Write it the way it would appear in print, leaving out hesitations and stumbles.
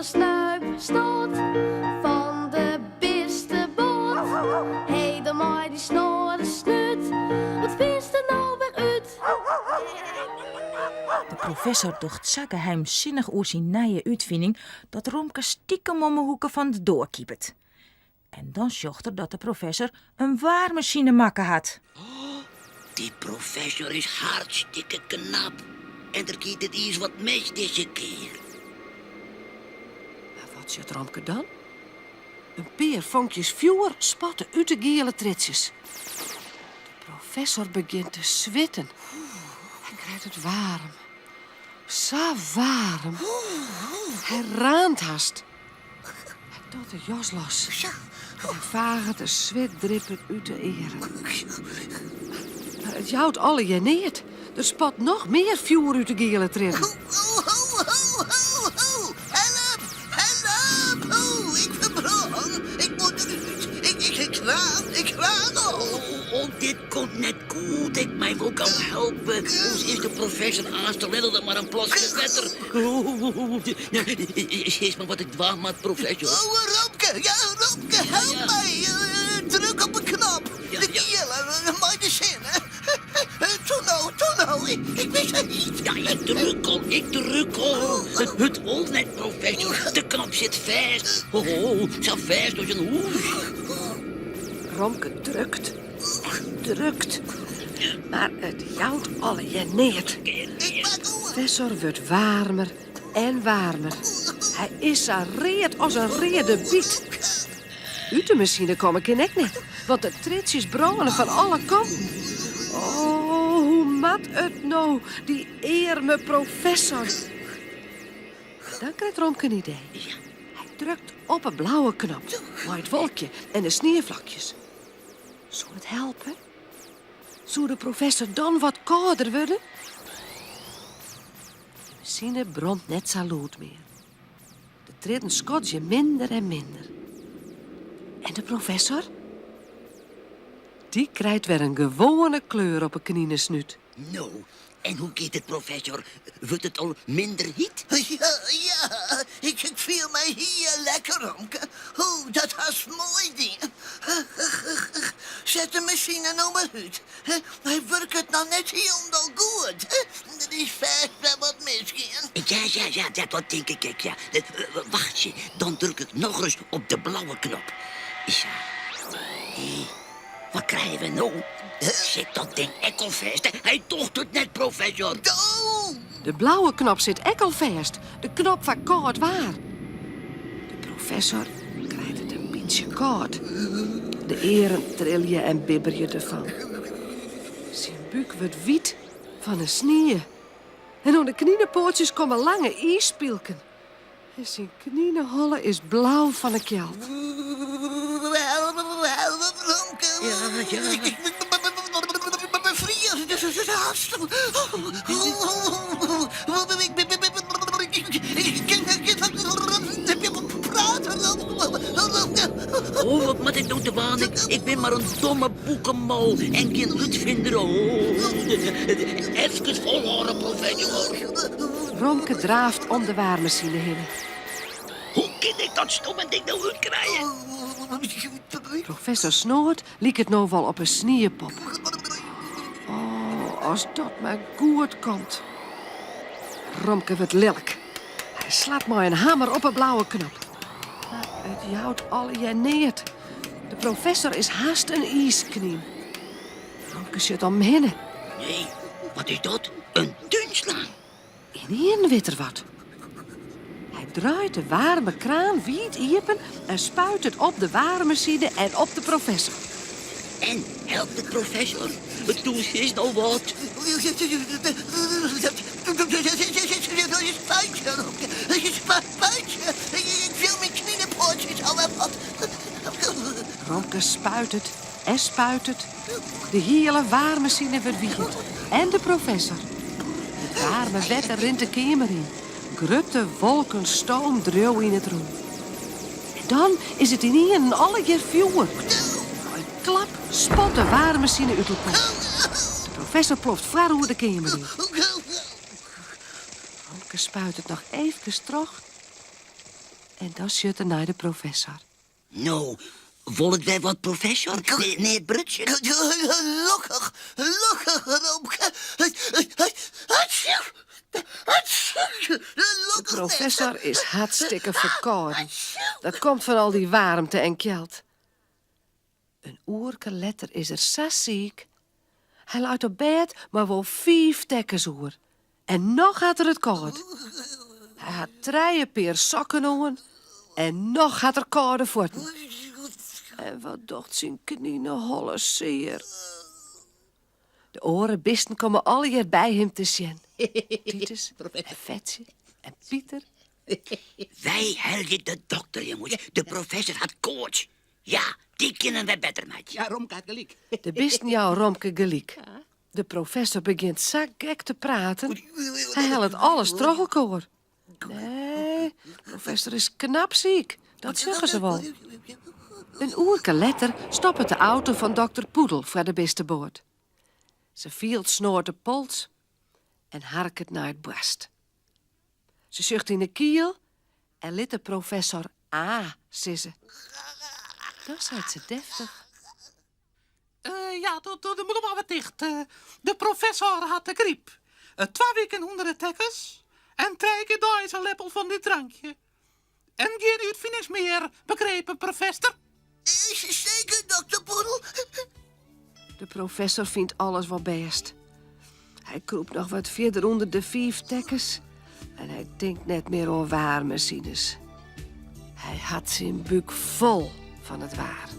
professor Snuip stoot van de beste boot. Hey, de mooi die snorde snut, wat vindt er nou weer uit? De professor docht zo geheimzinnig oer zijn nieuwe uitvinding dat Romke stiekem om de hoeken van de deur kiepert. En dan zocht er dat de professor een waarmachine maken had. Die professor is hartstikke knap. En er gaat het iets wat mis deze keer. Wat zit Romke dan? Een peer vonkjes vuur spatten uit de gele tritsjes. De professor begint te zwitten. Hij krijgt het warm. Zo warm. Hij raant haast. Hij doet de jas los. En vagen de zwet drippen uit de eren. Maar het jouwt alle je neert. Er spat nog meer vuur uit de gele tritten. Help! Help! Ik verbrand! Ik moet... Ik kraan al! Oh, dit komt net goed. Ik mij wil kan helpen. Ons is de professor aanstellen dan maar een plasje wetter. Is maar wat ik dwaam maak, professor. Oh, Romke! Ja, Romke, help mij! Druk op een knop. De kielen, maak de zin, hè? Toen nou, ik wist het niet. Ja, ik druk al. Het holt net, professor. De knop zit vast. Oh, zo vast als een hoes. Romke drukt en drukt. Maar het jouwt alle je neert. Ik maak De professor wordt warmer en warmer. Hij is zo reed als een reede biet. Uit de machine kom ik in nek niet, want de tritsjes branden van alle kanten. Oh, hoe mat het nou, die eerme professor. Dan krijgt Romke een idee. Hij drukt op een blauwe knop, maar het wolkje en de sneeuwvlakjes. Zou het helpen? Zou de professor dan wat kouder worden? De machine brandt net zo lood meer. De tritten skotje minder en minder. En de professor? Die krijgt weer een gewone kleur op een knienesnuit. Nou, en hoe gaat het, professor? Wordt het al minder hit? Ja, ik viel mij hier lekker, Romke. Oh, dat was mooi ding. Zet de machine nou maar uit. Hij werkt het nou net helemaal goed. Er is vast wel wat misgaan. Ja, dat denk ik, ja. Wacht je, dan druk ik nog eens op de blauwe knop. Ja. Wat krijgen we nou? Zit dat ding ekkelvast? Hij tocht het net, professor. Oh! De blauwe knop zit ekkelvast. De knop van koud waar. De professor krijgt het een beetje koud. De eren trillen en bibberje ervan. Zijn buik wordt wit van een sneeuw. En op de kniepootjes komen lange ijspielken. En zijn knieholle is blauw van een kjeld. Help, Romke. Ja. Ik bevries. Dus het haast. Oh, wat moet ik nou te waan? Ik ben maar een domme boekenmol en geen uitvinder. Oh, even volhouden, professor. Romke draaft om de waarmachine heen. Hoe kan ik dat stomme ding nou uitkrijgen? Professor Snoort liet het nou wel op een sneeuwpop. Oh, als dat maar goed komt. Romke wordt lelijk. Hij slaat maar een hamer op een blauwe knop. Maar het jouwt alle je neert. De professor is haast een ijsknie. Romke zit om hinnen. Nee, wat is dat? Een tuinslang. Ineens weet er wat. Hij draait de warme kraan wiet iepen en spuit het op de warmachine en op de professor. En helpt de professor? Het doen is nou wat. Ik viel mijn kniepootjes al wat. Romke spuit het en spuit het. De hele waarmachine wordt wiet. En de professor. Het warme wetter rint de kamer in. Grutte wolken stoom dreeuw in het room. En dan is het in een alle keer vuur. Een klap spot de waarmachine uit elkaar. De professor ploft vrouw de kamer in. Romke spuit het nog even terug. En dan zit er naar de professor. Nou, volgt wij wat, professor? Nee, het Brutje. Gelukkig, Romke. De professor is hartstikke verkouden. Dat komt van al die warmte en kelt. Een uurke later is er zo ziek. Hij ligt op bed, maar wel 5 dekkers oer. En nog had er het koud. Hij had 3 paar sokken aan. En nog had er koude voeten. En wat docht zijn knieën holle zeer. De orenbisten komen alle hier bij hem te zien. Titus en Vetje en Pieter. Wij helden de dokter, jongens. De professor had koorts. Ja, die kennen wij beter, met. Ja, Romke had gelijk. De bisten jou Romke gelijk. De professor begint zo gek te praten. Hij helpt alles terug elkaar. Nee, de professor is knap ziek. Dat zeggen ze wel. Een uurke later stopt de auto van dokter Poedel voor de beste boord. Ze viel snoort de pols en harket naar het borst. Ze zucht in de kiel en liet de professor sissen. Dan zei ze deftig. Ja, dat moet maar wat dicht. De professor had de griep. 2 weken onder de tekkers. En 3 keer deze lepel van dit drankje. En geen uitvindings meer, begrepen, professor? Zeker, dokter Poedel. De professor vindt alles wel best. Hij kroept nog wat verder onder de 5 tekkers. En hij denkt net meer aan waarmachines. Hij had zijn buik vol van het waar.